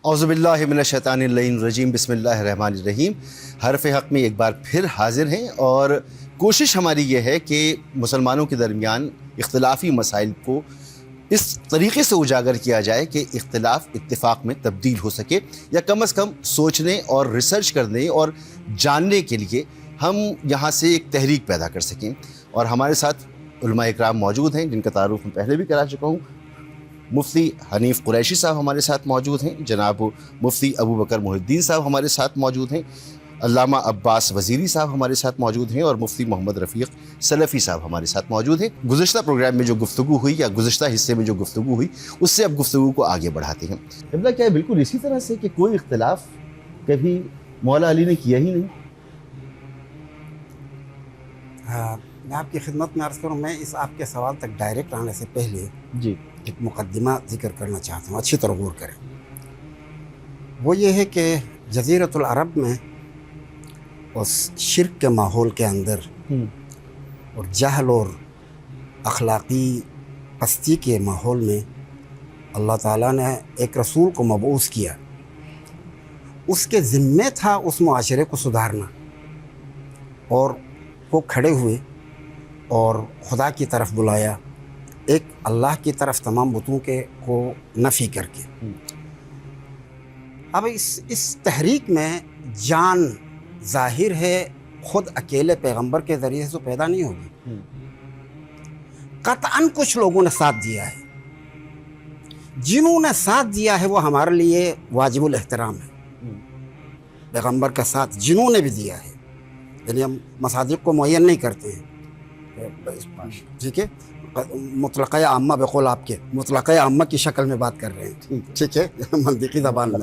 اعوذ باللہ من الشیطان الرجیم بسم اللہ الرحمن الرحیم۔ حرف حق میں ایک بار پھر حاضر ہیں اور کوشش ہماری یہ ہے کہ مسلمانوں کے درمیان اختلافی مسائل کو اس طریقے سے اجاگر کیا جائے کہ اختلاف اتفاق میں تبدیل ہو سکے، یا کم از کم سوچنے اور ریسرچ کرنے اور جاننے کے لیے ہم یہاں سے ایک تحریک پیدا کر سکیں۔ اور ہمارے ساتھ علماء اکرام موجود ہیں جن کا تعارف میں پہلے بھی کرا چکا ہوں۔ مفتی حنیف قریشی صاحب ہمارے ساتھ موجود ہیں، جناب مفتی ابو بکر محی الدین صاحب ہمارے ساتھ موجود ہیں، علامہ عباس وزیری صاحب ہمارے ساتھ موجود ہیں، اور مفتی محمد رفیق سلفی صاحب ہمارے ساتھ موجود ہیں۔ گزشتہ پروگرام میں جو گفتگو ہوئی یا گزشتہ حصے میں جو گفتگو ہوئی اس سے اب گفتگو کو آگے بڑھاتے ہیں۔ قبلہ کیا ہے بالکل اسی طرح سے کہ کوئی اختلاف کبھی مولا علی نے کیا ہی نہیں؟ میں آپ کی خدمت میں عرض کروں، میں اس آپ کے سوال تک ڈائریکٹ آنے سے پہلے جی ایک مقدمہ ذکر کرنا چاہتا ہوں، اچھی طرح غور کریں۔ وہ یہ ہے کہ جزیرۃ العرب میں اس شرک کے ماحول کے اندر اور جہل اور اخلاقی پستی کے ماحول میں اللہ تعالیٰ نے ایک رسول کو مبعوث کیا، اس کے ذمے تھا اس معاشرے کو سدھارنا، اور وہ کھڑے ہوئے اور خدا کی طرف بلایا، ایک اللہ کی طرف تمام بتوں کے کو نفی کر کے۔ اب اس تحریک میں جان ظاہر ہے خود اکیلے پیغمبر کے ذریعے سے تو پیدا نہیں ہوگی، قطعاً کچھ لوگوں نے ساتھ دیا ہے۔ جنہوں نے ساتھ دیا ہے وہ ہمارے لیے واجب الاحترام ہے۔ پیغمبر کا ساتھ جنہوں نے بھی دیا ہے، یعنی ہم مصادیق کو معین نہیں کرتے ہیں، ٹھیک ہے، مطلقہ عامہ بقول آپ کے مطلقہ عامہ کی شکل میں بات کر رہے ہیں، ٹھیک ہے، منطقی زبان میں،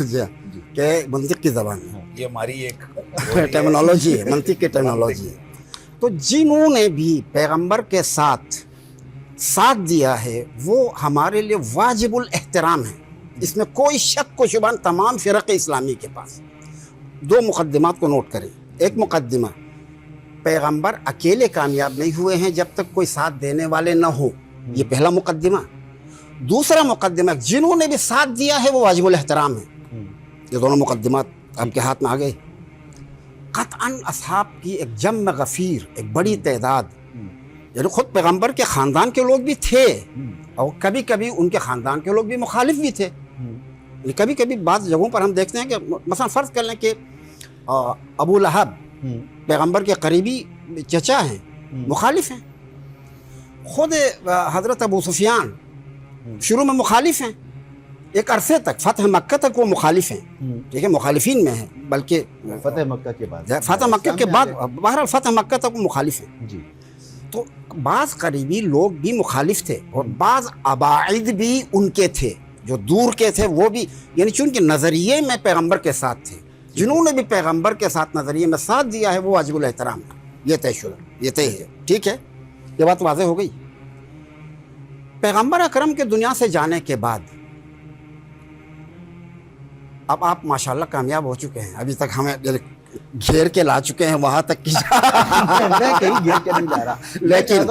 جی کہ منطق کی زبان میں، یہ ہماری ایک ٹرمینالوجی ہے، منطق کی ٹرمینالوجی ہے۔ تو جنہوں نے بھی پیغمبر کے ساتھ دیا ہے وہ ہمارے لیے واجب الاحترام ہے، اس میں کوئی شک و شبہ تمام فرق اسلامی کے پاس۔ دو مقدمات کو نوٹ کریں۔ ایک مقدمہ، پیغمبر اکیلے کامیاب نہیں ہوئے ہیں جب تک کوئی ساتھ دینے والے نہ ہو، یہ پہلا مقدمہ۔ دوسرا مقدمہ، جنہوں نے بھی ساتھ دیا ہے وہ واجب الاحترام ہے۔ یہ دونوں مقدمات آپ کے ہاتھ میں آ گئے۔ قطعاً اصحاب کی ایک جمع غفیر، ایک بڑی تعداد، یعنی خود پیغمبر کے خاندان کے لوگ بھی تھے، اور کبھی کبھی ان کے خاندان کے لوگ بھی مخالف بھی تھے۔ کبھی کبھی بعض جگہوں پر ہم دیکھتے ہیں کہ مثلا فرض کر لیں کہ ابو لہب پیغمبر کے قریبی چچا ہیں، مخالف ہیں۔ خود حضرت ابو سفیان شروع میں مخالف ہیں، ایک عرصے تک، فتح مکہ تک وہ مخالف ہیں، ٹھیک ہے، مخالفین میں ہیں، بلکہ فتح مکہ کے بعد بہرحال فتح مکہ تک وہ مخالف ہیں۔ جی، تو بعض قریبی لوگ بھی مخالف تھے، اور بعض اباعد بھی ان کے تھے، جو دور کے تھے وہ بھی، یعنی چونکہ نظریے میں پیغمبر کے ساتھ تھے۔ جنہوں نے بھی پیغمبر کے ساتھ نظریے میں ساتھ دیا ہے وہ واجب الاحترام ہے، یہ طے شدہ، یہ طے ہے، ٹھیک ہے، یہ بات واضح ہو گئی۔ پیغمبر اکرم کے دنیا سے جانے کے بعد اب آپ ماشاءاللہ کامیاب ہو چکے ہیں، ابھی تک ہمیں گھیر کے لا چکے ہیں وہاں تک کی، میں کہیں گھیر کے نہیں جا رہا، لیکن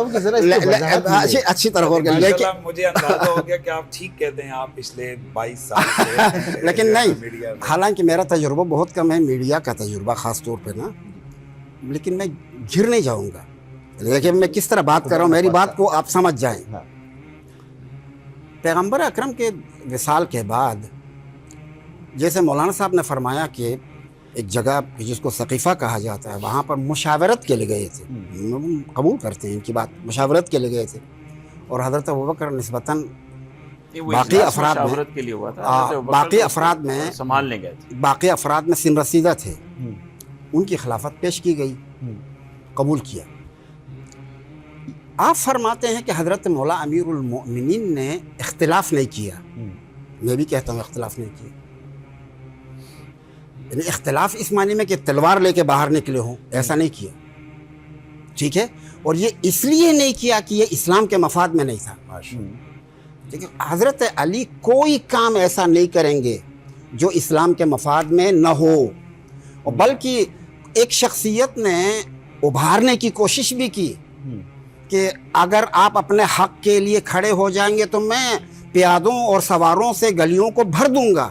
اچھی طرح ہو گیا، لیکن مجھے اندازہ ہو گیا کہ آپ ٹھیک کہتے ہیں، آپ پچھلے 22 سال سے لیکن نہیں، حالانکہ میرا تجربہ بہت کم ہے، میڈیا کا تجربہ خاص طور پہ نا، لیکن میں گھر نہیں جاؤں گا، لیکن میں کس طرح بات کر رہا ہوں میری بات کو آپ سمجھ جائیں۔ پیغمبر اکرم کے وصال کے بعد جیسے مولانا صاحب نے فرمایا کہ ایک جگہ جس کو ثقیفہ کہا جاتا ہے وہاں پر مشاورت کے لیے گئے تھے، قبول کرتے ہیں ان کی بات، مشاورت کے لیے گئے تھے، اور حضرت ابوبکر نسبتاً باقی افراد میں سنبھالنے گئے تھے، باقی افراد میں سن رسیدہ تھے، ان کی خلافت پیش کی گئی، قبول کیا۔ آپ فرماتے ہیں کہ حضرت مولا امیر المؤمنین نے اختلاف نہیں کیا، میں بھی کہتا ہوں اختلاف نہیں کیا، یعنی اختلاف اس معنی میں کہ تلوار لے کے باہر نکلے ہوں، ایسا نہیں کیا، ٹھیک ہے، اور یہ اس لیے نہیں کیا کہ یہ اسلام کے مفاد میں نہیں تھا۔ ٹھیک ہے، حضرت علی کوئی کام ایسا نہیں کریں گے جو اسلام کے مفاد میں نہ ہو، اور بلکہ ایک شخصیت نے ابھارنے کی کوشش بھی کی کہ اگر آپ اپنے حق کے لیے کھڑے ہو جائیں گے تو میں پیادوں اور سواروں سے گلیوں کو بھر دوں گا،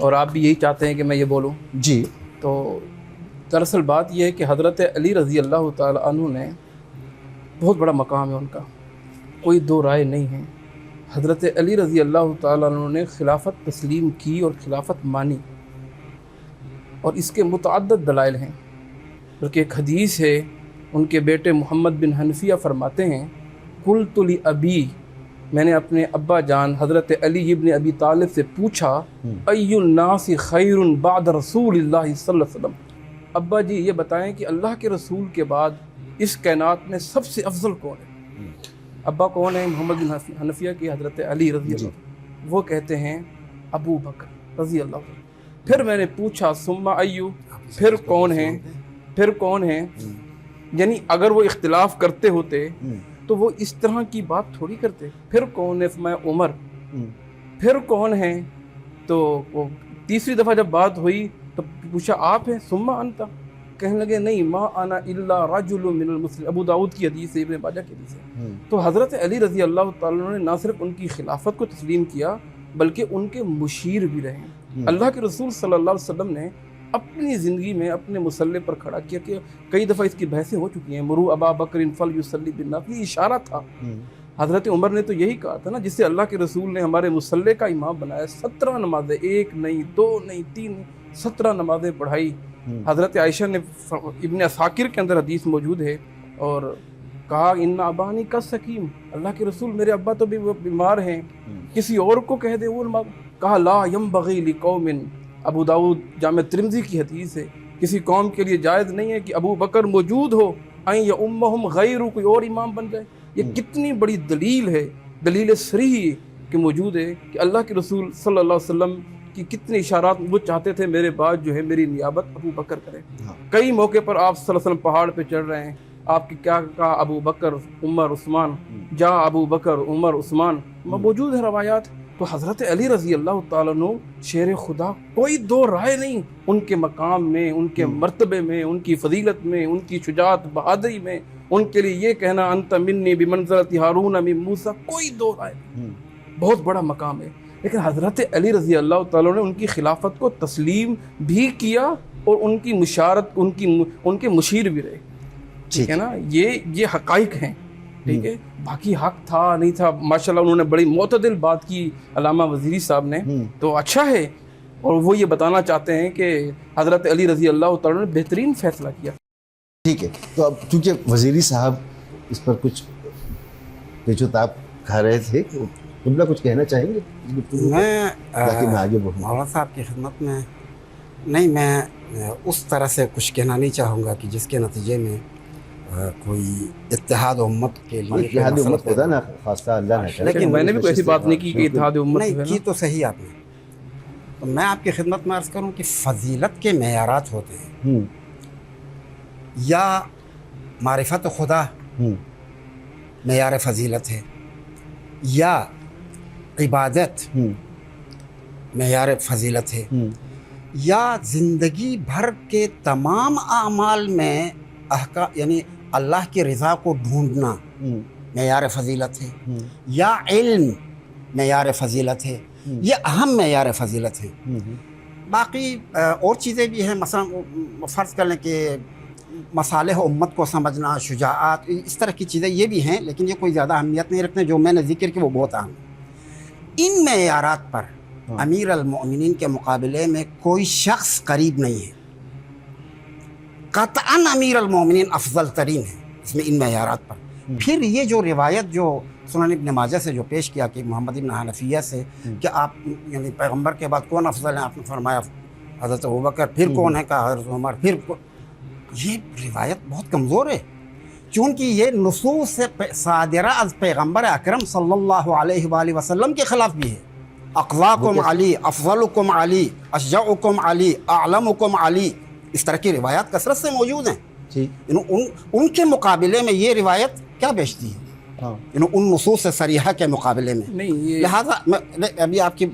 اور آپ بھی یہی چاہتے ہیں کہ میں یہ بولوں. جی. تو دراصل بات یہ ہے کہ حضرت علی رضی اللہ تعالیٰ عنہ نے بہت بڑا مقام ہے ان کا, کوئی دو رائے نہیں ہے. حضرت علی رضی اللہ تعالیٰ عنہ نے خلافت تسلیم کی اور خلافت مانی, اور اس کے متعدد دلائل ہیں. بلکہ ایک حدیث ہے, ان کے بیٹے محمد بن حنفیہ فرماتے ہیں, قلت لأبی, میں نے اپنے ابا جان حضرت علی ابن ابی طالب سے پوچھا, ای الناس خیر بعد رسول اللہ صلی اللہ علیہ وسلم, ابا جی یہ بتائیں کہ اللہ کے رسول کے بعد اس کائنات میں سب سے افضل کون ہے؟ ابا کون ہے؟ محمد بن حنفیہ کی حضرت علی رضی اللہ. وہ کہتے ہیں ابو بکر رضی اللہ عنہ. پھر میں نے پوچھا ثم ایو, پھر کون ہیں؟ پھر کون ہیں؟ یعنی اگر وہ اختلاف کرتے ہوتے تو وہ اس طرح کی بات تھوڑی کرتے. پھر کون ہے؟ میں عمر. پھر کون ہیں؟ تو وہ تیسری دفعہ جب بات ہوئی تو پوچھا آپ ہیں؟ ثم انت. کہنے لگے نہیں, ما انا الا رجل من المسلم. ابو داؤد کی حدیث ہے, ابن ماجہ کی حدیث ہے. تو حضرت علی رضی اللہ تعالیٰ عنہ نے نہ صرف ان کی خلافت کو تسلیم کیا بلکہ ان کے مشیر بھی رہے. اللہ کے رسول صلی اللہ علیہ وسلم نے اپنی زندگی میں اپنے مسلح پر کھڑا کیا کہ کئی دفعہ اس کی بحثیں ہو چکی ہیں, مرو ابا بکر فلیصلی بالناس, یہ اشارہ تھا. حضرت عمر نے تو یہی کہا تھا نا, جس سے اللہ کے رسول نے ہمارے مسلح کا امام بنایا. 17 نمازیں, ایک نہیں, دو نہیں, تین نہیں, 17 نمازیں پڑھائی. حضرت عائشہ نے ابن اساکر کے اندر حدیث موجود ہے, اور کہا ان ابانی کا سکیم, اللہ کے رسول میرے ابا تو بھی بیمار ہیں, کسی اور کو کہہ دے. وہ کہا لا ینبغی لقوم, ابو داؤد جامع ترمذی کی حدیث ہے, کسی قوم کے لیے جائز نہیں ہے کہ ابو بکر موجود ہو این یؤمہم غیر, کوئی اور امام بن جائے. یہ کتنی بڑی دلیل ہے, دلیل صریح کہ موجود ہے کہ اللہ کے رسول صلی اللہ علیہ وسلم کی کتنے اشارات. وہ چاہتے تھے میرے بعد جو ہے میری نیابت ابو بکر کرے. کئی موقع پر آپ صلی اللہ علیہ وسلم پہاڑ پہ چڑھ رہے ہیں, آپ کی کیا کہا, ابو بکر عمر عثمان, جا ابو بکر عمر عثمان, موجود ہے روایات. تو حضرت علی رضی اللہ تعالیٰ عنہ شیر خدا, کوئی دو رائے نہیں ان کے مقام میں, ان کے مرتبے میں, ان کی فضیلت میں, ان کی شجاعت بہادری میں. ان کے لیے یہ کہنا انت منی بمنزلت ہارون من موسیٰ, کوئی دو رائے نہیں, بہت بڑا مقام ہے. لیکن حضرت علی رضی اللہ تعالیٰ نے ان کی خلافت کو تسلیم بھی کیا اور ان کی مشارت, ان کے مشیر بھی رہے. ٹھیک ہے نا, یہ حقائق ہیں. ٹھیک ہے, باقی حق تھا نہیں تھا, ماشاءاللہ انہوں نے بڑی معتدل بات کی علامہ وزیری صاحب نے, تو اچھا ہے. اور وہ یہ بتانا چاہتے ہیں کہ حضرت علی رضی اللہ تعالیٰ نے بہترین فیصلہ کیا. ٹھیک ہے, تو اب چونکہ وزیری صاحب اس پر کچھ پیچو تاب کھا رہے تھے, قبلہ کچھ کہنا چاہیں گے؟ میں آگے بڑھوں. مولانا صاحب کی خدمت میں نہیں, میں اس طرح سے کچھ کہنا نہیں چاہوں گا کہ جس کے نتیجے میں کوئی اتحاد امت کے لیے اتحاد امت خدا نہ خواستہ اللہ نہ کرے. لیکن میں نے بھی کوئی ایسی بات نہیں کی کہ اتحاد امت نہیں کی, تو صحیح آپ نے. تو میں آپ کی خدمت میں عرض کروں کہ فضیلت کے معیارات ہوتے ہیں, یا معرفت خدا معیار فضیلت ہے, یا عبادت معیار فضیلت ہے, یا زندگی بھر کے تمام اعمال میں یعنی اللہ کی رضا کو ڈھونڈنا معیار فضیلت ہے, یا علم معیار فضیلت ہے. یہ اہم معیار فضیلت ہے. باقی اور چیزیں بھی ہیں, مثلا فرض کر لیں کہ مصالح امت کو سمجھنا, شجاعت, اس طرح کی چیزیں یہ بھی ہیں, لیکن یہ کوئی زیادہ اہمیت نہیں رکھتے. جو میں نے ذکر کی وہ بہت اہم ہے. ان معیارات پر امیر المؤمنین کے مقابلے میں کوئی شخص قریب نہیں ہے. قطعاً امیر المؤمنین افضل ترین ہے اس میں, ان معیارات پر. پھر یہ جو روایت جو سنن ابن ماجہ سے جو پیش کیا کہ محمد بن حنفیہ سے کہ آپ یعنی پیغمبر کے بعد کون افضل ہیں, آپ نے فرمایا حضرت ابوبکر, پھر کون ہے کہا حضرت عمر, پھر یہ روایت بہت کمزور ہے, چونکہ یہ نصوص صادرہ از پیغمبر اکرم صلی اللہ علیہ وآلہ وسلم کے خلاف بھی ہے. اقواکم علی, افضلکم علی, اشجعکم علی, اعلمکم علی, اس طرح کی روایات کثرت سے موجود ہیں. ان کے مقابلے میں یہ روایت کیا بیچتی ہے, ان نصوص صریحہ کے مقابلے میں نہیں. لہٰذا ابھی آپ کی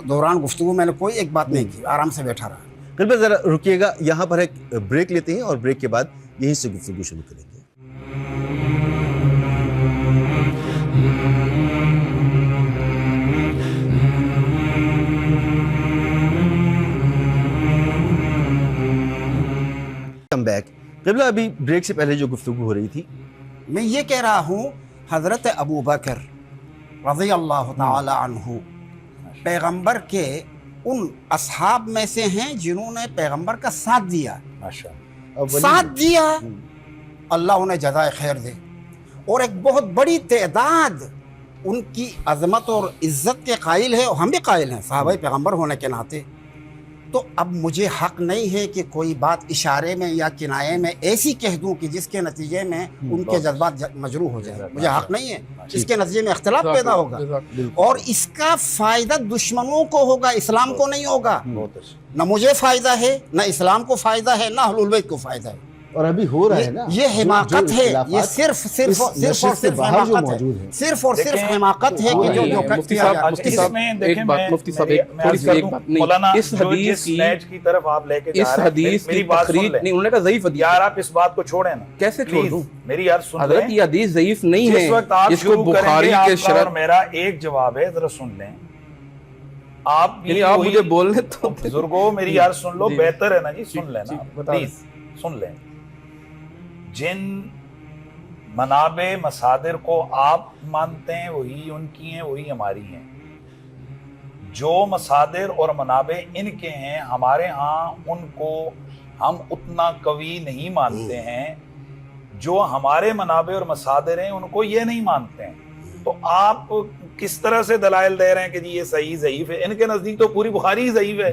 دوران گفتگو میں نے کوئی ایک بات نہیں کی, آرام سے بیٹھا رہا. قلبہ ذرا رکیے گا, یہاں پر ایک بریک لیتے ہیں اور بریک کے بعد یہیں سے گفتگو شروع کریں گے. کم بیک قبلہ، ابھی بریک سے پہلے جو گفتگو ہو رہی تھی، میں یہ کہہ رہا ہوں حضرت ابو بکر رضی اللہ تعالی عنہ پیغمبر کے ان اصحاب میں سے ہیں جنہوں نے پیغمبر کا ساتھ دیا، ماشاءاللہ، ساتھ دیا، اللہ انہیں جزائے خیر دے. اور ایک بہت بڑی تعداد ان کی عظمت اور عزت کے قائل ہے، اور ہم بھی قائل ہیں صحابہ پیغمبر ہونے کے ناطے. تو اب مجھے حق نہیں ہے کہ کوئی بات اشارے میں یا کنایے میں ایسی کہہ دوں کہ جس کے نتیجے میں ان کے جذبات مجروح ہو جائے. مجھے حق نہیں ہے، اس کے نتیجے میں اختلاف پیدا ہوگا، اور اس کا فائدہ دشمنوں کو ہوگا، اسلام کو نہیں ہوگا. نہ مجھے فائدہ ہے، نہ اسلام کو فائدہ ہے، نہ اہل البیت کو فائدہ ہے. اور ابھی ہو رہا ہے نا، یہ حماقت ہے، یہ صرف اور صرف حماقت ہے، صرف اور صرف حماقت ہے کہ جو مفتی صاحب ایک بات، مفتی صاحب تھوڑی سی ایک بات نہیں، اس حدیث کی طرف آپ لے کے اس حدیث کی تخریج نہیں، انہوں نے کہا ضعیف حدیث. یار آپ اس بات کو چھوڑیں نا، کیسے چھوڑ دوں میری عرض سن حضرت؟ لیں. یہ حدیث ضعیف نہیں ہے، جس وقت آپ اس کو شروع کریں بخاری گے، کے آپ کا شرط اور میرا ایک جواب ہے، ذرا سن لیں. آپ یعنی آپ مجھے بولنے تو بزرگوں میری عرض سن لو، بہتر ہے نا جی، سن لینا پلیز، سن لیں. جن منابع مصادر کو آپ مانتے ہیں وہی ان کی ہیں، وہی ہماری ہیں. جو مصادر اور منابع ان کے ہیں، ہمارے ہاں ان کو ہم اتنا قوی نہیں مانتے ہیں. جو ہمارے منابع اور مصادر ہیں ان کو یہ نہیں مانتے ہیں. تو آپ کس طرح سے دلائل دے رہے ہیں کہ جی یہ صحیح ضعیف ہے؟ ان کے نزدیک تو پوری بخاری ہی ضعیف ہے،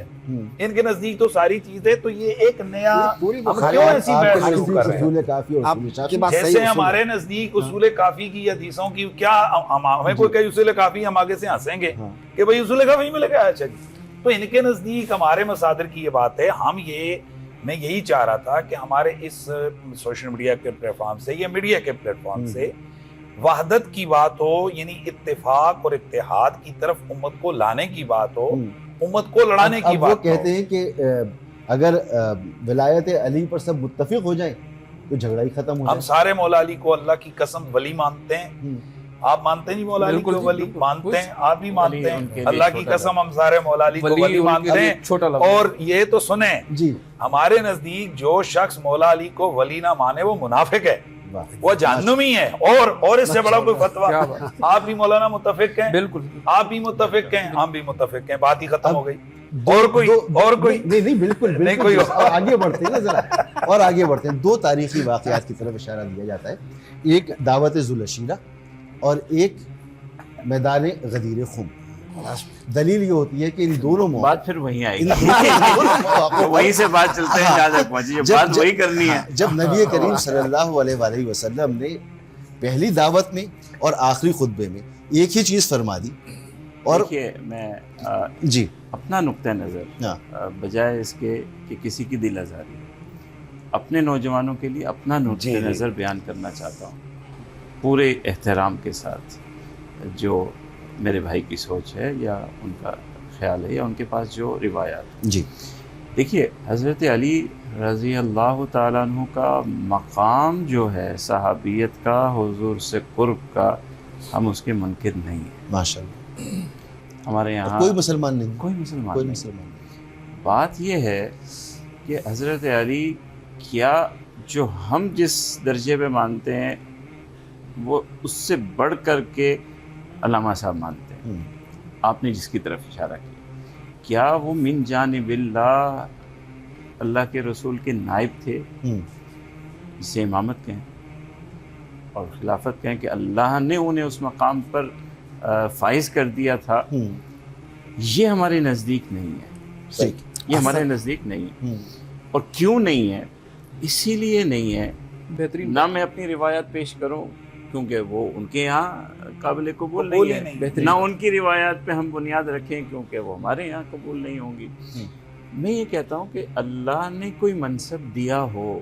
ان کے نزدیک تو ساری چیزیں. تو یہ ایک نیا ہم کیوں ایسی بحث شروع کر رہے ہیں؟ جیسے ہمارے نزدیک اصول کافی کی حدیثوں کی کیا ہمیں کوئی کہے اصول کافی، ہم آگے سے ہنسیں گے کہ بھائی اصول کافی میں لگا. اچھا جی، تو ان کے نزدیک ہمارے مصادر کی یہ بات ہے. میں یہی چاہ رہا تھا کہ ہمارے اس سوشل میڈیا کے پلیٹ فارم سے یا میڈیا کے پلیٹ فارم سے وحدت کی بات ہو، یعنی اتفاق اور اتحاد کی طرف امت کو لانے کی بات ہو، امت کو لڑانے کی بات ہو. وہ کہتے ہیں کہ اگر ولایت علی پر سب متفق ہو جائیں تو جھگڑا ہی ختم ہو جائے. ہم سارے مولا علی کو اللہ کی قسم ولی مانتے ہیں. آپ مانتے نہیں مولا علی کو ولی؟ مانتے ہیں، آپ بھی مانتے ہیں. اللہ کی قسم ہم سارے مولا علی کو ولی مانتے ہیں. اور یہ تو سنیں جی، ہمارے نزدیک جو شخص مولا علی کو ولی نہ مانے وہ منافق ہے، وہ جہنمی ہے. اور اس سے بڑا کوئی فتویٰ آپ بھی مولانا متفق ہیں، بالکل آپ بھی متفق ہیں، ہم بھی متفق ہیں، بات ہی ختم ہو گئی. اور کوئی نہیں بالکل نہیں، کوئی آگے بڑھتے ہیں نا ذرا، اور آگے بڑھتے ہیں. دو تاریخی واقعات کی طرف اشارہ دیا جاتا ہے، ایک دعوت ذوالعشیرہ اور ایک میدان غدیر خم. دلیل یہ ہوتی ہے کہ ان دونوں بات پھر وہیں آئے گی، وہیں سے بات چلتے ہیں جہاں تک پہنچی، بات وہی کرنی ہے. جب نبی کریم صلی اللہ علیہ وآلہ وسلم نے پہلی دعوت میں اور آخری خطبے میں ایک ہی چیز فرما دی. اور دیکھیے میں جی اپنا نقطہ نظر بجائے اس کے کہ کسی کی دل آزاری، اپنے نوجوانوں کے لیے اپنا نقطہ نظر بیان کرنا چاہتا ہوں پورے احترام کے ساتھ. جو میرے بھائی کی سوچ ہے یا ان کا خیال ہے یا ان کے پاس جو روایات، جی دیکھیے حضرت علی رضی اللہ تعالیٰ عنہ کا مقام جو ہے صحابیت کا، حضور سے قرب کا، ہم اس کے منکر نہیں ہیں ماشاءاللہ. ہمارے یہاں کوئی مسلمان نہیں، کوئی مسلمان نہیں. بات یہ ہے کہ حضرت علی کیا جو ہم جس درجے پہ مانتے ہیں وہ اس سے بڑھ کر کے علامہ صاحب مانتے ہیں. آپ نے جس کی طرف اشارہ کیا وہ من جانب اللہ، اللہ کے رسول کے نائب تھے، جسے امامت کہیں اور خلافت کہیں کہ اللہ نے انہیں اس مقام پر فائز کر دیا تھا. یہ ہمارے نزدیک نہیں ہے، یہ ہمارے نزدیک نہیں ہے. اور کیوں نہیں ہے؟ اسی لیے نہیں ہے بہترین نہ میں اپنی روایات پیش کروں کیونکہ وہ ان کے یہاں قابل قبول نہیں ہے، نہ ان کی روایات پہ ہم بنیاد رکھیں کیونکہ وہ ہمارے یہاں قبول نہیں ہوں گی. میں یہ کہتا ہوں کہ اللہ نے کوئی منصب دیا ہو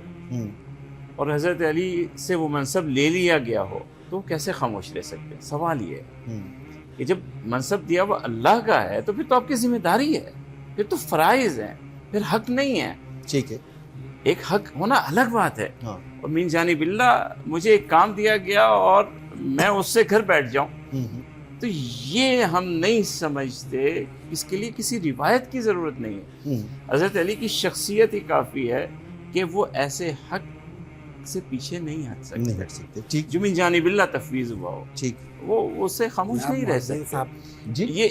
اور حضرت علی سے وہ منصب لے لیا گیا ہو تو کیسے خاموش رہ سکتے؟ سوال یہ ہے کہ جب منصب دیا وہ اللہ کا ہے تو پھر تو آپ کی ذمہ داری ہے، پھر تو فرائض ہیں، پھر حق نہیں ہے. ٹھیک ہے، ایک حق ہونا الگ بات ہے. اور من جانب اللہ مجھے ایک کام دیا گیا اور میں اس سے گھر بیٹھ جاؤں تو یہ ہم نہیں سمجھتے. اس کے لیے کسی روایت کی ضرورت نہیں ہے. حضرت علی کی شخصیت ہی کافی ہے کہ وہ ایسے حق سے پیچھے نہیں ہٹ سکتے، نہیں ہٹ سکتے. ٹھیک جو من جانب اللہ تفویض ہوا ہو، ٹھیک. وہ اس سے خاموش نہیں رہ محدث سکتے. صاحب، جی یہ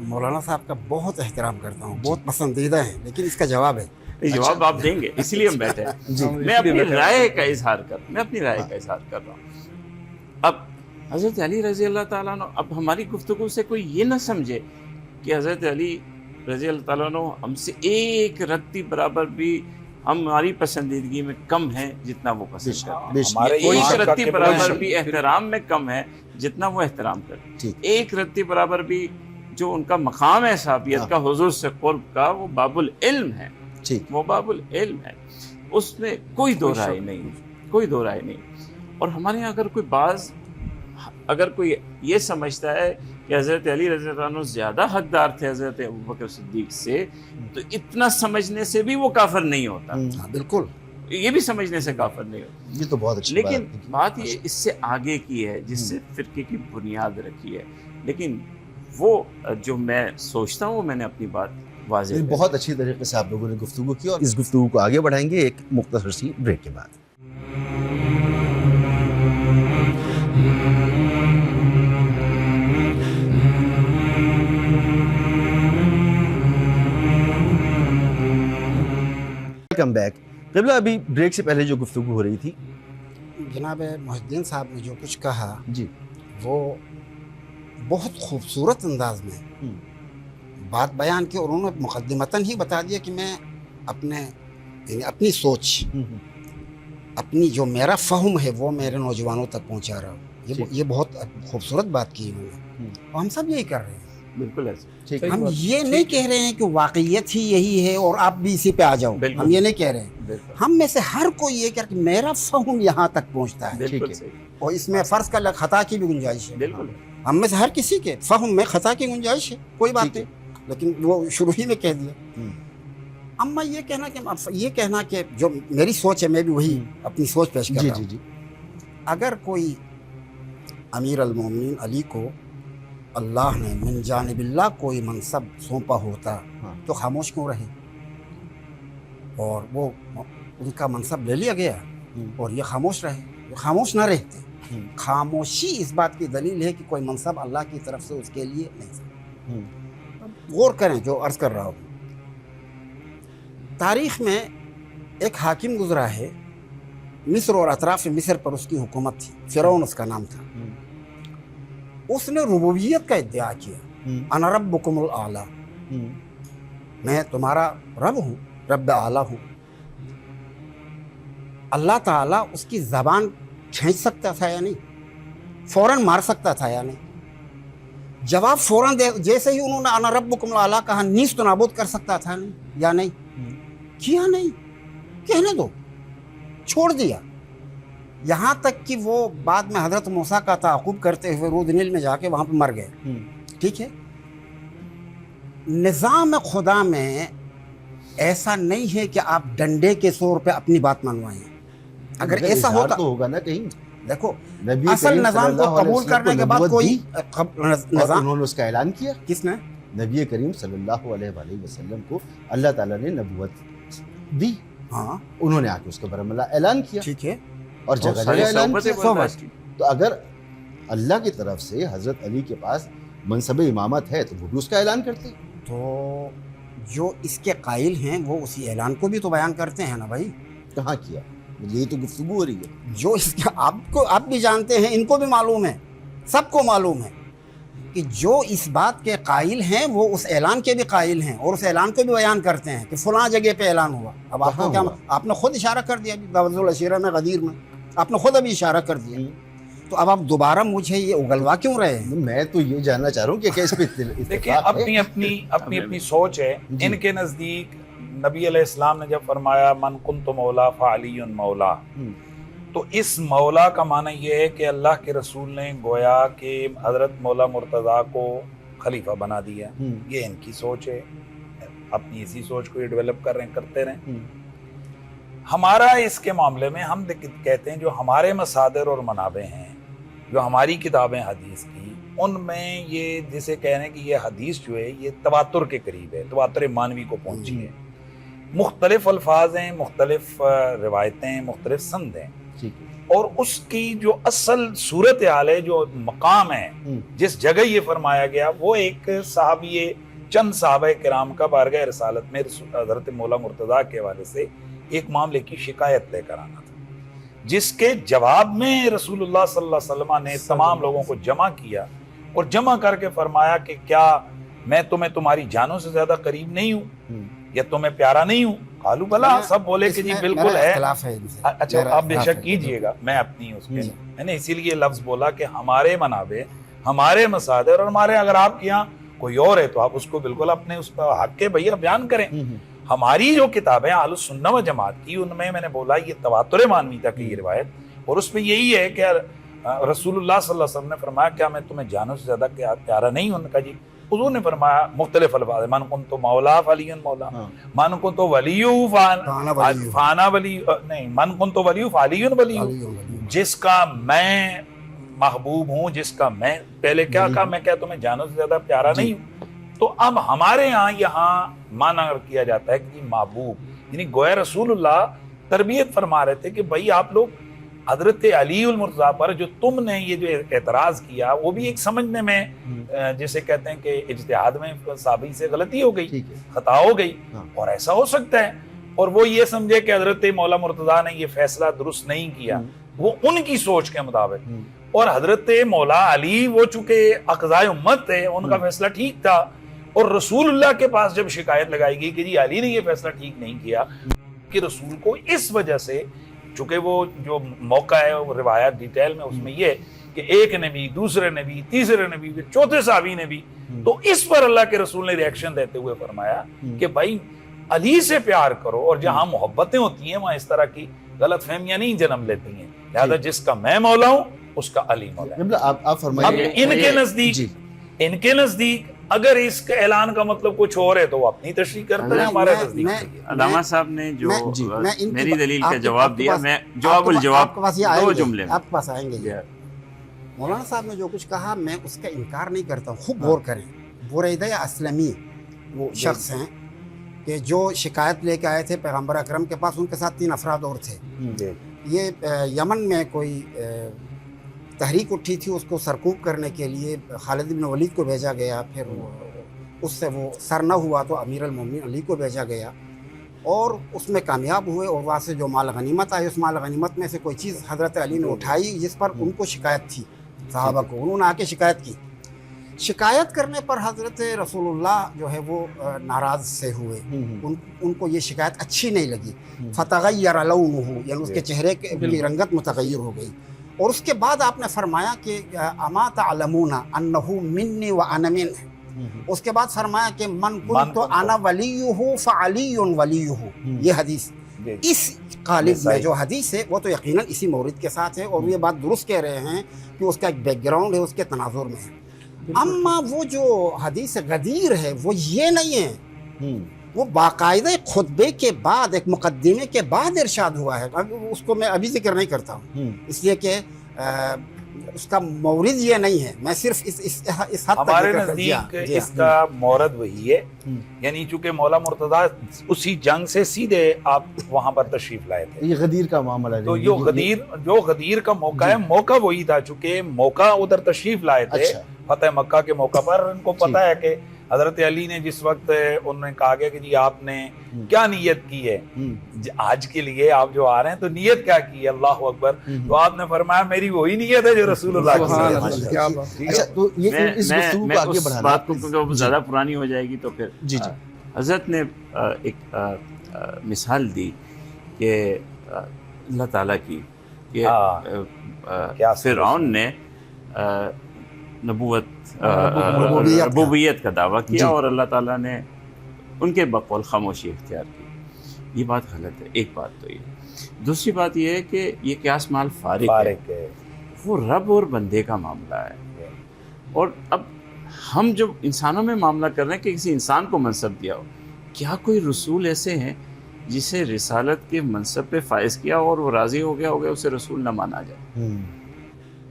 مولانا صاحب کا بہت احترام کرتا ہوں، بہت پسندیدہ ہیں، لیکن اس کا جواب ہے. جواب آپ دیں گے، اسی لیے ہم بیٹھے ہیں. جی. میں اپنی رائے کا اظہار کر رہا ہوں. اب حضرت علی رضی اللہ تعالیٰ عنہ، اب ہماری گفتگو سے کوئی یہ نہ سمجھے کہ حضرت علی رضی اللہ تعالیٰ عنہ ہم سے ایک رتی برابر بھی ہماری پسندیدگی میں کم ہے جتنا وہ پسند کرتے ہیں. ہمارے کوئی ایمان کا رتی قبلہ برابر ہے. بھی احترام میں کم ہے جتنا وہ احترام کرتے ہیں. ٹھیک. ایک رتی برابر بھی جو ان کا مقام ہے صحابیت کا، حضور سے قرب کا، وہ باب العلم ہے. ٹھیک. وہ باب العلم ہے، اس میں کوئی دو رائے نہیں. اور ہمارے یہاں اگر کوئی یہ سمجھتا ہے کہ حضرت علی رضی اللہ عنہ زیادہ حقدار تھے حضرت ابوبکر صدیق سے، تو اتنا سمجھنے سے بھی وہ کافر نہیں ہوتا. ہاں بالکل. یہ بھی سمجھنے سے کافر نہیں ہوتا. یہ تو بہت اچھی لیکن بات ہے. بات یہ اس سے آگے کی ہے، جس سے فرقے کی بنیاد رکھی ہے. لیکن وہ جو میں سوچتا ہوں، وہ میں نے اپنی بات واضح کر دی. بہت اچھی طریقے سے آپ لوگوں نے گفتگو کی، اور اس گفتگو کو آگے بڑھائیں گے ایک مختصر سی بریک کے بعد. Welcome back. قبلہ، ابھی بریک سے پہلے جو گفتگو ہو رہی تھی، جناب محی الدین صاحب نے جو کچھ کہا جی وہ بہت خوبصورت انداز میں بات بیان کی، اور انہوں نے مقدمتاً ہی بتا دیا کہ میں اپنی سوچ، اپنی جو میرا فہم ہے وہ میرے نوجوانوں تک پہنچا رہا ہوں. یہ بہت خوبصورت بات کی انہوں نے، اور ہم سب یہی کر رہے ہیں. بالکل ایسے. ٹھیک. ہم یہ نہیں کہہ رہے ہیں کہ واقعیت ہی یہی ہے اور آپ بھی اسی پہ آ جاؤ. بالکل. ہم یہ نہیں کہہ رہے ہیں. بالکل ہم میں سے ہر کوئی یہ کہہ کہ میرا فہم یہاں تک پہنچتا ہے، ٹھیک بالکل ہے. صحیح. اور اس میں فرض کا خطا کی بھی گنجائش ہے. بالکل. ہم میں سے ہر کسی کے فہم میں خطا کی گنجائش ہے، کوئی بات ٹھیک ہے. نہیں، لیکن وہ شروع ہی میں کہہ دیا. اما یہ کہنا کہ جو میری سوچ ہے، میں بھی وہی اپنی سوچ پیش کر جی رہا جی ہوں. جی. اگر کوئی امیر المومنین علی کو اللہ نے من جانب اللہ کوئی منصب سونپا ہوتا ہاں. تو خاموش کیوں رہے؟ اور وہ ان کا منصب لے لیا گیا اور یہ خاموش رہے. یہ خاموش نہ رہتے. خاموشی اس بات کی دلیل ہے کہ کوئی منصب اللہ کی طرف سے اس کے لیے نہیں. غور کریں جو عرض کر رہا ہوں. تاریخ میں ایک حاکم گزرا ہے، مصر اور اطراف مصر پر اس کی حکومت تھی، فرعون اس کا نام تھا. اس نے ربوبیت کا ادعا کیا، انا ربکم الاعلی، میں تمہارا رب ہوں، رب اعلیٰ ہوں. اللہ تعالیٰ اس کی زبان کھینچ سکتا تھا یا نہیں؟ فوراً مار سکتا تھا یا نہیں؟ جواب فوراً جیسے ہی انہوں نے انا ربکم الاعلی کہا، نیست و نابود کر سکتا تھا نہیں یا نہیں؟ کیا نہیں، کہنے دو، چھوڑ دیا. یہاں تک کہ وہ بعد میں حضرت موسیٰ کا تعاقب کرتے ہوئے رود نیل میں جا کے وہاں پہ مر گئے. ٹھیک ہے. نظام خدا میں ایسا نہیں ہے کہ آپ ڈنڈے کے طور پہ اپنی بات منوائیں. اگر ایسا ہوتا تو ہوگا نا کہیں. دیکھو نبی اصل کریم نظام صلی کو اللہ علیہ قبول وسلم کرنے کے بعد نبوت کوئی دی، اور نظام انہوں نے اس کا اعلان کیا. کس نے؟ نبی کریم صلی اللہ علیہ وآلہ وسلم کو اللہ تعالیٰ نے نبوت دی. ہاں انہوں نے آ کے اس کے بارے میں اعلان کیا، ٹھیک ہے. اور جگہ جگہ اعلان کیا. صحبت. تو اگر اللہ کی طرف سے حضرت علی کے پاس منصب امامت ہے تو وہ بھی اس کا اعلان کرتے. تو جو اس کے قائل ہیں وہ اسی اعلان کو بھی تو بیان کرتے ہیں نا بھائی. کہاں کیا؟ یہی تو گفتگو ہو رہی ہے. جو اس کے آپ بھی جانتے ہیں، ان کو بھی معلوم ہے، سب کو معلوم ہے کہ جو اس بات کے قائل ہیں وہ اس اعلان کے بھی قائل ہیں اور اس اعلان کو بھی بیان کرتے ہیں کہ فلاں جگہ پہ اعلان ہوا. اب آپ کو کیا، آپ نے خود اشارہ کر دیا دعوت العشیرہ میں غدیر میں، آپ نے خود ابھی اشارہ کر دیا. تو اب آپ دوبارہ مجھے یہ اگلوا کیوں رہے ہیں؟ میں تو یہ جاننا چاہ رہا ہوں کہ کیا اس پہ دیکھیں اپنی سوچ ہے. ان کے نزدیک نبی علیہ السلام نے جب فرمایا من کنت مولا فعلی مولا، تو اس مولا کا معنی یہ ہے کہ اللہ کے رسول نے گویا کہ حضرت مولا مرتضیٰ کو خلیفہ بنا دیا. یہ ان کی سوچ ہے، اپنی اسی سوچ کو یہ ڈیولپ کر رہے ہیں، کرتے رہیں. ہمارا اس کے معاملے میں ہم کہتے ہیں جو ہمارے مصادر اور منابع ہیں، جو ہماری کتابیں حدیث کی، ان میں یہ جسے کہہ رہے ہیں کہ یہ حدیث جو ہے یہ تواتر کے قریب ہے، تواتر مانوی کو پہنچی ہے. مختلف الفاظ ہیں، مختلف روایتیں، مختلف سند ہیں، ٹھیک ہے. اور اس کی جو اصل صورتحال ہے، جو مقام ہے، جس جگہ یہ فرمایا گیا، وہ ایک صحابی، چند صحابہ کرام کا بارگاہ رسالت میں حضرت مولا مرتضیٰ کے حوالے سے ایک معاملے کی شکایت لے کر آنا تھا، جس کے جواب میں رسول اللہ صلی اللہ علیہ وسلم نے تمام لوگوں کو جمع کیا اور جمع کر کے فرمایا کہ کیا میں تمہاری جانوں سے زیادہ قریب نہیں ہوں یا تمہیں پیارا نہیں ہوں؟ قالوا بلا، سب بولے کہ جی بالکل ہے. اچھا آپ بے شک کیجئے گا، میں اپنی اس کے میں نے اسی لیے لفظ بولا کہ ہمارے منابع، ہمارے مصادر اور ہمارے، اگر آپ کے یہاں کوئی اور ہے تو آپ اس کو بالکل اپنے اس کا حق کے بھیا بیان کریں. ہماری جو کتابیں اہل السنہ و جماعت کی، ان میں نے بولا یہ تواتر معنوی تک یہ روایت، اور اس میں یہی ہے کہ رسول اللہ صلی اللہ علیہ وسلم نے فرمایا کیا میں تمہیں جانوں سے زیادہ پیارا نہیں ہوں؟ ان کا جی. حضور نے فرمایا مختلف الفاظ، من کنت مولا فعلی مولا، من کنت ولی فانا ولی، نہیں، من کنت ولی فعلی ولی، جس کا میں محبوب ہوں، جس کا میں، پہلے کیا کہا، میں کیا تمہیں جانوں سے زیادہ پیارا نہیں ہوں؟ تو اب ہمارے یہاں معنی کیا جاتا ہے کہ محبوب، یعنی گویا رسول اللہ تربیت فرما رہے تھے کہ بھائی آپ لوگ حضرت علی المرتضیٰ پر جو تم نے یہ جو اعتراض کیا، وہ بھی ایک سمجھنے میں جسے کہتے ہیں کہ اجتہاد میں صحابی سے غلطی ہو گئی، خطا ہو گئی، اور ایسا ہو سکتا ہے، اور وہ یہ سمجھے کہ حضرت مولا مرتضیٰ نے یہ فیصلہ درست نہیں کیا، وہ ان کی سوچ کے مطابق، اور حضرت مولا علی وہ چونکہ اقضائے امت تھے، ان کا فیصلہ ٹھیک تھا، اور رسول اللہ کے پاس جب شکایت لگائی گئی کہ جی علی نے یہ فیصلہ ٹھیک نہیں کیا، کہ رسول کو اس وجہ سے، چونکہ وہ جو موقع ہے وہ روایت ڈیٹیل میں اس میں یہ کہ ایک نبی، دوسرے نبی، تیسرے نبی، چوتھے صحابی نبی، تو اس پر اللہ کے رسول نے ریئیکشن دیتے ہوئے فرمایا کہ بھائی علی سے پیار کرو، اور جہاں محبتیں ہوتی ہیں وہاں اس طرح کی غلط فہمیاں نہیں جنم لیتی ہیں، لہذا جس کا میں مولا ہوں اس کا علی مولا ہے. آپ فرمائیے. اب ان کے نزدیک اگر اس کے اعلان کا مطلب کچھ اور ہے تو وہ اپنی تشریح کرتے ہیں، ہمارے نزدیک علامہ صاحب نے جو میری دلیل کا جواب دیا، میں جواب الجواب دو جملے میں آپ کے پاس آئیں گے. مولانا صاحب نے جو کچھ کہا میں اس کا انکار نہیں کرتا ہوں، خوب غور کریں. بریدہ اسلمی وہ شخص ہیں کہ جو شکایت لے کے آئے تھے پیغمبر اکرم کے پاس، ان کے ساتھ 3 افراد اور تھے. یہ یمن میں کوئی تحریک اٹھی تھی، اس کو سرکوب کرنے کے لیے خالد بن ولید کو بھیجا گیا، پھر اس سے وہ سر نہ ہوا تو امیر المومنین علی کو بھیجا گیا، اور اس میں کامیاب ہوئے، اور وہاں سے جو مال غنیمت آئی، اس مال غنیمت میں سے کوئی چیز حضرت علی نے اٹھائی جس پر ان کو شکایت تھی، صحابہ کو، انہوں نے آ کے شکایت کی. شکایت کرنے پر حضرت رسول اللہ جو ہے وہ ناراض سے ہوئے، ان کو یہ شکایت اچھی نہیں لگی. فتغیر لونہ، یعنی اس کے چہرے کی رنگت متغیر ہو گئی. اور اس کے بعد آپ نے فرمایا کہ اما تعلمون انہ منی وانا منہ. اس کے بعد فرمایا کہ من کنت انا ولیہ فعلی ولیہ. یہ حدیث اس قالب میں جو حدیث ہے وہ تو یقیناً اسی مورد کے ساتھ ہے، اور یہ بات درست کہہ رہے ہیں کہ اس کا ایک بیک گراؤنڈ ہے، اس کے تناظر میں ہے. اما وہ جو حدیث غدیر ہے وہ یہ نہیں ہے، وہ باقاعدہ خطبے کے بعد، ایک مقدمے کے بعد ارشاد ہوا ہے. اس کو میں ابھی ذکر نہیں کرتا ہوں اس لیے کہ اس کا مورد یہ نہیں ہے، میں صرف اس حد تک ہمارے نزدیک اس کا مورد وہی ہے. یعنی چونکہ مولا مرتضیٰ اسی جنگ سے سیدھے آپ وہاں پر تشریف لائے تھے، یہ غدیر کا معاملہ ہے. تو جو غدیر کا موقع ہے، موقع وہی تھا، چونکہ موقع ادھر تشریف لائے تھے فتح مکہ کے موقع پر. ان کو پتا ہے کہ حضرت علی نے جس وقت انہوں نے کہا گیا کہ جی آپ نے کیا نیت کی ہے آج کے لیے، آپ جو آ رہے ہیں تو نیت کیا کی ہے، اللہ اکبر، تو آپ نے فرمایا میری وہی نیت ہے جو رسول اللہ کی. اچھا تو یہ اس گفتگو کو آگے بڑھانا، بات کو زیادہ پرانی ہو جائے گی تو پھر جی حضرت نے ایک مثال دی کہ اللہ تعالیٰ کی کہ فرعون نے ربوبیت کا دعویٰ کیا اور اللہ تعالیٰ نے ان کے بقول خاموشی اختیار کی. یہ بات غلط ہے. ایک بات تو یہ. دوسری بات یہ ہے کہ یہ قیاس مال فارق ہے، وہ رب اور بندے کا معاملہ ہے. اور اب ہم جو انسانوں میں معاملہ کر رہے ہیں کہ کسی انسان کو منصب دیا ہو، کیا کوئی رسول ایسے ہیں جسے رسالت کے منصب پہ فائز کیا اور وہ راضی ہو گیا اسے رسول نہ مانا جائے؟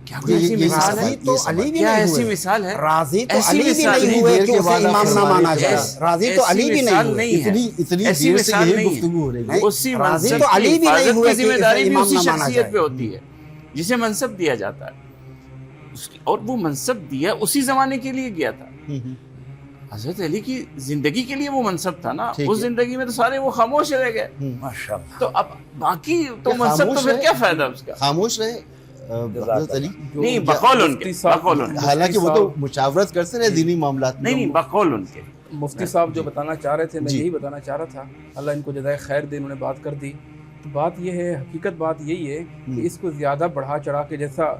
کیا کوئی ایسی مثال ہے؟ راضی تو علی بھی کیا نہیں ایسی ہوئے، مثال ہے؟ راضی تو ایسی علی بھی مثال نہیں نہیں ہوئے دیر کہ کے اسے بعد امام نہ ہمارے مانا جائے، راضی تو علی بھی نہیں مثال ہوئے، نہیں ہے، اتنی ایسی دیر سے مثال یہی نہیں ہے۔ گفتگو ہو رہی ہے۔ اسی راضی منصب تو علی کی بھی نہیں حفاظت ہوئے کی کہ ذمہ اسے داری بھی امام اسی نہ مانا شخصیت جائے۔ پہ ہوتی ہے جسے منصب دیا جاتا ہے اور وہ منصب دیا اسی زمانے کے لیے گیا تھا۔ حضرت علی کی زندگی کے لیے وہ منصب تھا نا، اس زندگی میں تو سارے وہ خاموش رہ گئے، ماشاء اللہ۔ تو اب باقی تو منصب تو پھر کیا فائدہ اس کا؟ خاموش رہے حضرت علی، نہیں، بقول ان کے، بقول ان کے، حالانکہ وہ تو مشاورت کرتے رہے دینی معاملات میں۔ نہیں بقول ان کے۔ مفتی صاحب جو بتانا چاہ رہے تھے میں یہی بتانا چاہ رہا تھا، اللہ ان کو جزائے خیر دے، انہوں نے بات کر دی۔ تو بات یہ ہے، حقیقت بات یہی ہے کہ اس کو زیادہ بڑھا چڑھا کے، جیسا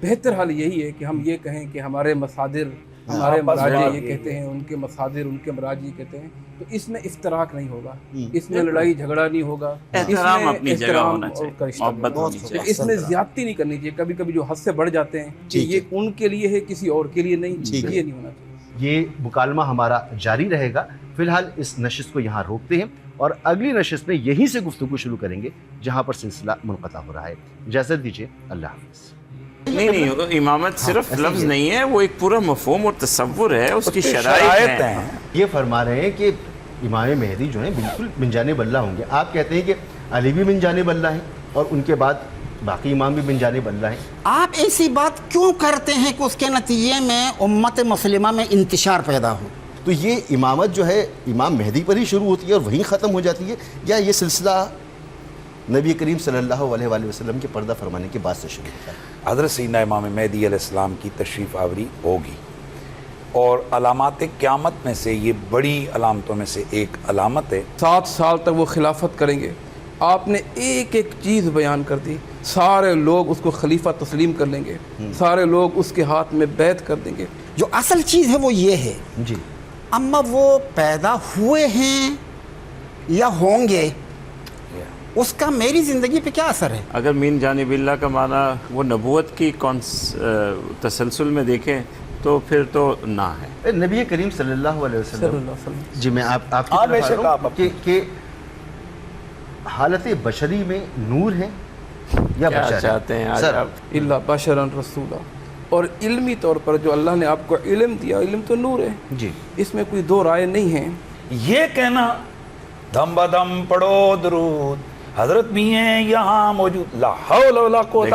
بہتر حال یہی ہے کہ ہم یہ کہیں کہ ہمارے مصادر، ہمارے مراجع یہ کہتے ہیں، ان کے مصادر، ان کے مراجع کہتے ہیں، تو اس میں افتراق نہیں ہوگا، اس میں لڑائی جھگڑا نہیں ہوگا، احترام اپنی جگہ احترام ہونا اور چاہیے، کا رشتہ محبت ہونا ہونی چاہیے۔ چاہیے۔ اس میں زیادتی نہیں کرنی چاہیے، کبھی کبھی جو حد سے بڑھ جاتے ہیں کہ یہ ان کے لیے ہے، کسی اور کے لیے نہیں، یہ نہیں ہونا چاہیے۔ یہ مکالمہ ہمارا جاری رہے گا، فی الحال اس نشست کو یہاں روکتے ہیں اور اگلی نشست میں یہیں سے گفتگو شروع کریں گے جہاں پر سلسلہ منقطع ہو رہا ہے۔ اجازت دیجیے، اللہ حافظ۔ نہیں، امامت صرف لفظ نہیں ہے، وہ ایک پورا مفہوم اور تصور ہے، اس کی شرائط ہیں۔ یہ فرما رہے ہیں کہ امام مہدی جو ہیں بالکل من جانب اللہ ہوں گے۔ آپ کہتے ہیں کہ علی بھی من جانب اللہ ہیں اور ان کے بعد باقی امام بھی من جانب اللہ ہیں۔ آپ ایسی بات کیوں کرتے ہیں کہ اس کے نتیجے میں امت مسلمہ میں انتشار پیدا ہو؟ تو یہ امامت جو ہے امام مہدی پر ہی شروع ہوتی ہے اور وہیں ختم ہو جاتی ہے، یا یہ سلسلہ نبی کریم صلی اللہ علیہ وآلہ وسلم کے پردہ فرمانے کے بعد سے شروع ہوتا ہے؟ حضرت سیدنا امام مہدی علیہ السلام کی تشریف آوری ہوگی، اور علامات قیامت میں سے یہ بڑی علامتوں میں سے ایک علامت ہے۔ 7 سال تک وہ خلافت کریں گے، آپ نے ایک ایک چیز بیان کر دی، سارے لوگ اس کو خلیفہ تسلیم کر لیں گے، سارے لوگ اس کے ہاتھ میں بیعت کر دیں گے۔ جو اصل چیز ہے وہ یہ ہے، جی، اما وہ پیدا ہوئے ہیں یا ہوں گے، اس کا میری زندگی پہ کیا اثر ہے؟ اگر من جانب اللہ کا معنی وہ نبوت کی تسلسل میں دیکھیں تو پھر تو نہ ہے۔ نبی کریم صلی اللہ علیہ صلی وسلم، اللہ علیہ وسلم۔ جی میں آپ کی ہاں، بے طرف آ شک رہا آپ ہوں کہ حالت بشری میں نور ہے یا کیا بشر ہے؟ چاہتے ہیں آج سر، آپ؟ اللہ بشرا رسولا، اور علمی طور پر جو اللہ نے آپ کو علم دیا، علم تو نور ہے، جی، اس میں کوئی دو رائے نہیں ہیں۔ یہ کہنا دم بدم پڑھو درود، حضرت بھی ہیں یہاں موجود، لا حول ولا قوت